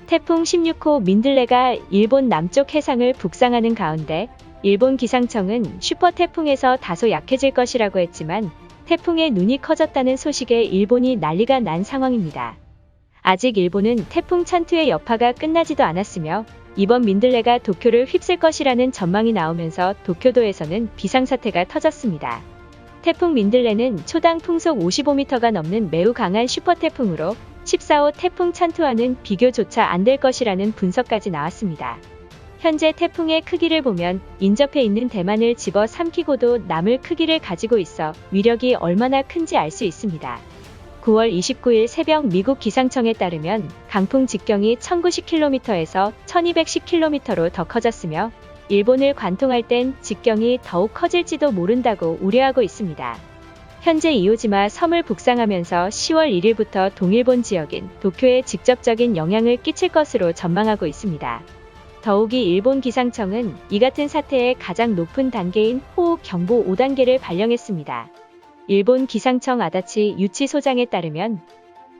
태풍 16호 민들레가 일본 남쪽 해상을 북상하는 가운데 일본 기상청은 슈퍼태풍에서 다소 약해질 것이라고 했지만 태풍의 눈이 커졌다는 소식에 일본이 난리가 난 상황입니다. 아직 일본은 태풍 찬투의 여파가 끝나지도 않았으며 이번 민들레가 도쿄를 휩쓸 것이라는 전망이 나오면서 도쿄도에서는 비상사태가 터졌습니다. 태풍 민들레는 초당 풍속 55m가 넘는 매우 강한 슈퍼태풍으로 14호 태풍 찬투와는 비교조차 안 될 것이라는 분석까지 나왔습니다. 현재 태풍의 크기를 보면 인접해 있는 대만을 집어 삼키고도 남을 크기를 가지고 있어 위력이 얼마나 큰지 알 수 있습니다. 9월 29일 새벽 미국 기상청에 따르면 강풍 직경이 1090km에서 1210km로 더 커졌으며 일본을 관통할 땐 직경이 더욱 커질지도 모른다고 우려하고 있습니다. 현재 이오지마 섬을 북상하면서 10월 1일부터 동일본 지역인 도쿄에 직접적인 영향을 끼칠 것으로 전망하고 있습니다. 더욱이 일본 기상청은 이 같은 사태의 가장 높은 단계인 호우경보 5단계를 발령했습니다. 일본 기상청 아다치 유치 소장에 따르면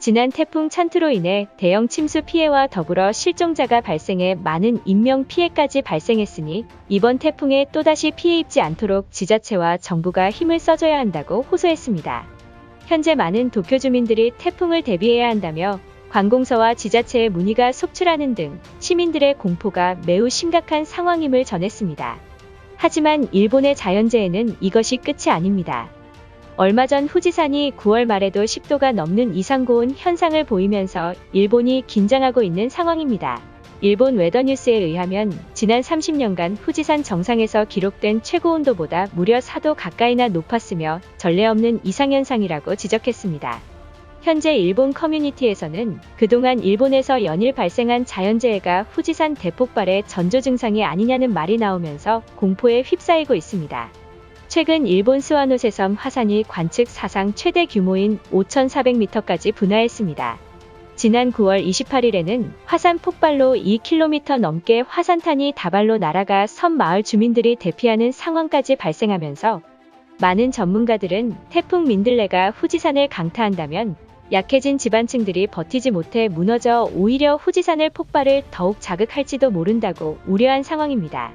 지난 태풍 찬투로 인해 대형 침수 피해와 더불어 실종자가 발생해 많은 인명 피해까지 발생했으니 이번 태풍에 또다시 피해 입지 않도록 지자체와 정부가 힘을 써줘야 한다고 호소했습니다. 현재 많은 도쿄 주민들이 태풍을 대비해야 한다며 관공서와 지자체의 문의가 속출하는 등 시민들의 공포가 매우 심각한 상황임을 전했습니다. 하지만 일본의 자연재해는 이것이 끝이 아닙니다. 얼마 전 후지산이 9월 말에도 10도가 넘는 이상고온 현상을 보이면서 일본이 긴장하고 있는 상황입니다. 일본 웨더뉴스에 의하면 지난 30년간 후지산 정상에서 기록된 최고온도보다 무려 4도 가까이나 높았으며 전례 없는 이상현상이라고 지적했습니다. 현재 일본 커뮤니티에서는 그동안 일본에서 연일 발생한 자연재해가 후지산 대폭발의 전조 증상이 아니냐는 말이 나오면서 공포에 휩싸이고 있습니다. 최근 일본 스와노세섬 화산이 관측 사상 최대 규모인 5,400m까지 분화했습니다. 지난 9월 28일에는 화산 폭발로 2km 넘게 화산탄이 다발로 날아가 섬 마을 주민들이 대피하는 상황까지 발생하면서 많은 전문가들은 태풍 민들레가 후지산을 강타한다면 약해진 지반층들이 버티지 못해 무너져 오히려 후지산을 폭발을 더욱 자극할지도 모른다고 우려한 상황입니다.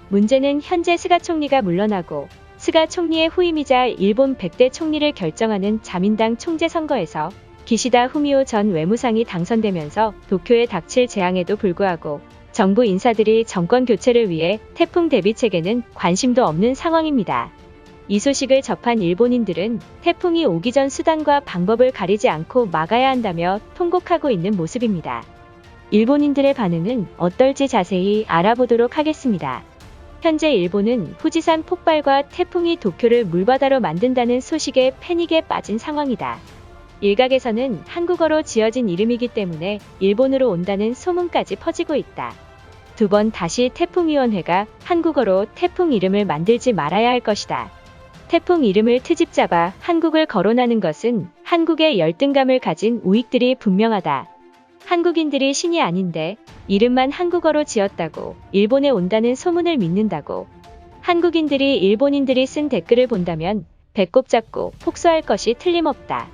문제는 현재 스가 총리가 물러나고 스가 총리의 후임이자 일본 100대 총리를 결정하는 자민당 총재 선거에서 기시다 후미오 전 외무상이 당선되면서 도쿄에 닥칠 재앙에도 불구하고 정부 인사들이 정권 교체를 위해 태풍 대비 체계는 관심도 없는 상황입니다. 이 소식을 접한 일본인들은 태풍이 오기 전 수단과 방법을 가리지 않고 막아야 한다며 통곡하고 있는 모습입니다. 일본인들의 반응은 어떨지 자세히 알아보도록 하겠습니다. 현재 일본은 후지산 폭발과 태풍이 도쿄를 물바다로 만든다는 소식에 패닉에 빠진 상황이다. 일각에서는 한국어로 지어진 이름이기 때문에 일본으로 온다는 소문까지 퍼지고 있다. 두 번 다시 태풍위원회가 한국어로 태풍 이름을 만들지 말아야 할 것이다. 태풍 이름을 트집 잡아 한국을 거론하는 것은 한국의 열등감을 가진 우익들이 분명하다. 한국인들이 신이 아닌데 이름만 한국어로 지었다고 일본에 온다는 소문을 믿는다고. 한국인들이 일본인들이 쓴 댓글을 본다면 배꼽 잡고 폭소할 것이 틀림없다.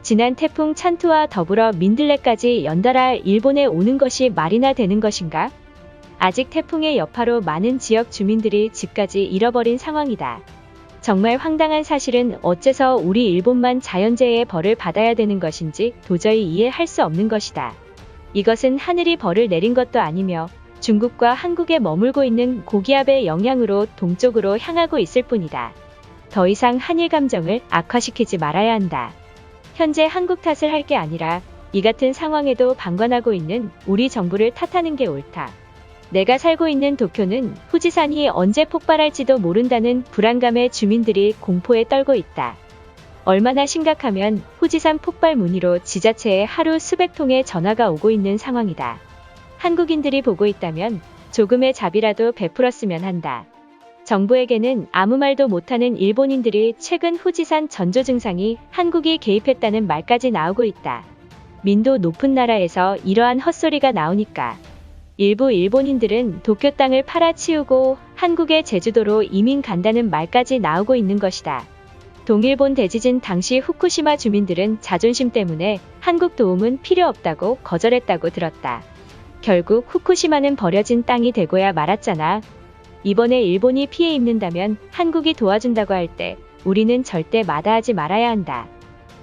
지난 태풍 찬투와 더불어 민들레까지 연달아 일본에 오는 것이 말이나 되는 것인가? 아직 태풍의 여파로 많은 지역 주민들이 집까지 잃어버린 상황이다. 정말 황당한 사실은 어째서 우리 일본만 자연재해의 벌을 받아야 되는 것인지 도저히 이해할 수 없는 것이다. 이것은 하늘이 벌을 내린 것도 아니며 중국과 한국에 머물고 있는 고기압의 영향으로 동쪽으로 향하고 있을 뿐이다. 더 이상 한일 감정을 악화시키지 말아야 한다. 현재 한국 탓을 할 게 아니라 이 같은 상황에도 방관하고 있는 우리 정부를 탓하는 게 옳다. 내가 살고 있는 도쿄는 후지산이 언제 폭발할지도 모른다는 불안감에 주민들이 공포에 떨고 있다. 얼마나 심각하면 후지산 폭발 문의로 지자체에 하루 수백 통의 전화가 오고 있는 상황이다. 한국인들이 보고 있다면 조금의 자비라도 베풀었으면 한다. 정부에게는 아무 말도 못하는 일본인들이 최근 후지산 전조 증상이 한국이 개입했다는 말까지 나오고 있다. 민도 높은 나라에서 이러한 헛소리가 나오니까 일부 일본인들은 도쿄 땅을 팔아치우고 한국의 제주도로 이민 간다는 말까지 나오고 있는 것이다. 동일본 대지진 당시 후쿠시마 주민들은 자존심 때문에 한국 도움은 필요 없다고 거절했다고 들었다. 결국 후쿠시마는 버려진 땅이 되고야 말았잖아. 이번에 일본이 피해 입는다면 한국이 도와준다고 할 때 우리는 절대 마다하지 말아야 한다.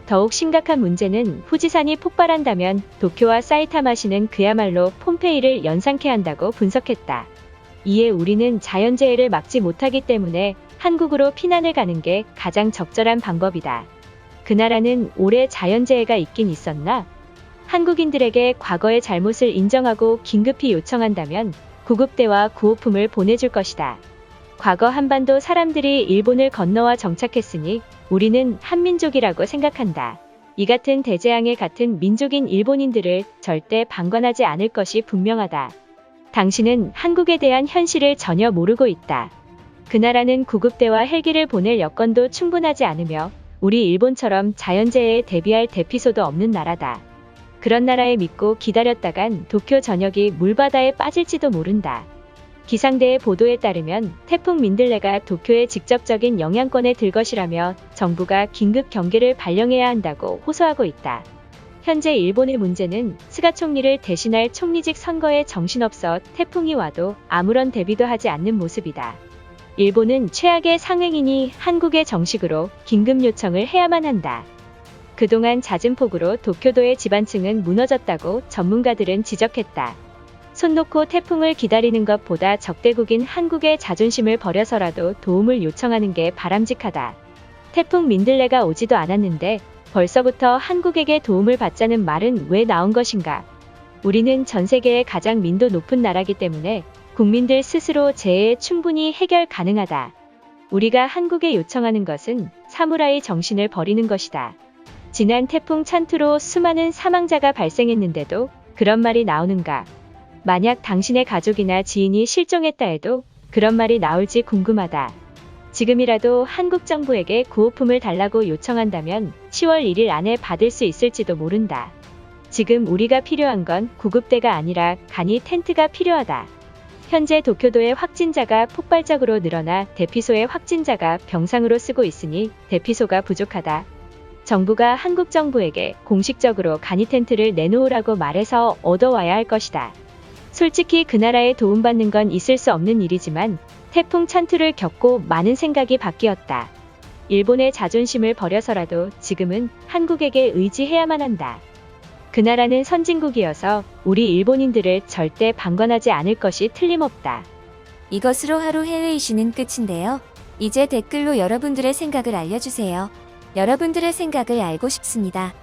더욱 심각한 문제는 후지산이 폭발한다면 도쿄와 사이타마시는 그야말로 폼페이를 연상케 한다고 분석했다. 이에 우리는 자연재해를 막지 못하기 때문에 한국으로 피난을 가는 게 가장 적절한 방법이다. 그 나라는 올해 자연재해가 있긴 있었나? 한국인들에게 과거의 잘못을 인정하고 긴급히 요청한다면 구급대와 구호품을 보내줄 것이다. 과거 한반도 사람들이 일본을 건너와 정착했으니 우리는 한민족이라고 생각한다. 이 같은 대재앙에 같은 민족인 일본인들을 절대 방관하지 않을 것이 분명하다. 당신은 한국에 대한 현실을 전혀 모르고 있다. 그 나라는 구급대와 헬기를 보낼 여건도 충분하지 않으며 우리 일본처럼 자연재해에 대비할 대피소도 없는 나라다. 그런 나라에 믿고 기다렸다간 도쿄 전역이 물바다에 빠질지도 모른다. 기상대의 보도에 따르면 태풍 민들레가 도쿄에 직접적인 영향권에 들 것이라며 정부가 긴급 경계를 발령해야 한다고 호소하고 있다. 현재 일본의 문제는 스가 총리를 대신할 총리직 선거에 정신없어 태풍이 와도 아무런 대비도 하지 않는 모습이다. 일본은 최악의 상행이니 한국에 정식으로 긴급 요청을 해야만 한다. 그동안 잦은 폭우로 도쿄도의 지반층은 무너졌다고 전문가들은 지적했다. 손 놓고 태풍을 기다리는 것보다 적대국인 한국의 자존심을 버려서라도 도움을 요청하는 게 바람직하다. 태풍 민들레가 오지도 않았는데 벌써부터 한국에게 도움을 받자는 말은 왜 나온 것인가? 우리는 전 세계의 가장 민도 높은 나라기 때문에 국민들 스스로 재해에 충분히 해결 가능하다. 우리가 한국에 요청하는 것은 사무라이 정신을 버리는 것이다. 지난 태풍 찬투로 수많은 사망자가 발생했는데도 그런 말이 나오는가? 만약 당신의 가족이나 지인이 실종했다 해도 그런 말이 나올지 궁금하다. 지금이라도 한국 정부에게 구호품을 달라고 요청한다면 10월 1일 안에 받을 수 있을지도 모른다. 지금 우리가 필요한 건 구급대가 아니라 간이 텐트가 필요하다. 현재 도쿄도의 확진자가 폭발적으로 늘어나 대피소의 확진자가 병상으로 쓰고 있으니 대피소가 부족하다. 정부가 한국 정부에게 공식적으로 간이 텐트를 내놓으라고 말해서 얻어와야 할 것이다. 솔직히 그 나라에 도움받는 건 있을 수 없는 일이지만 태풍 찬투를 겪고 많은 생각이 바뀌었다. 일본의 자존심을 버려서라도 지금은 한국에게 의지해야만 한다. 그 나라는 선진국이어서 우리 일본인들을 절대 방관하지 않을 것이 틀림없다. 이것으로 하루 해외 이슈는 끝인데요. 이제 댓글로 여러분들의 생각을 알려주세요. 여러분들의 생각을 알고 싶습니다.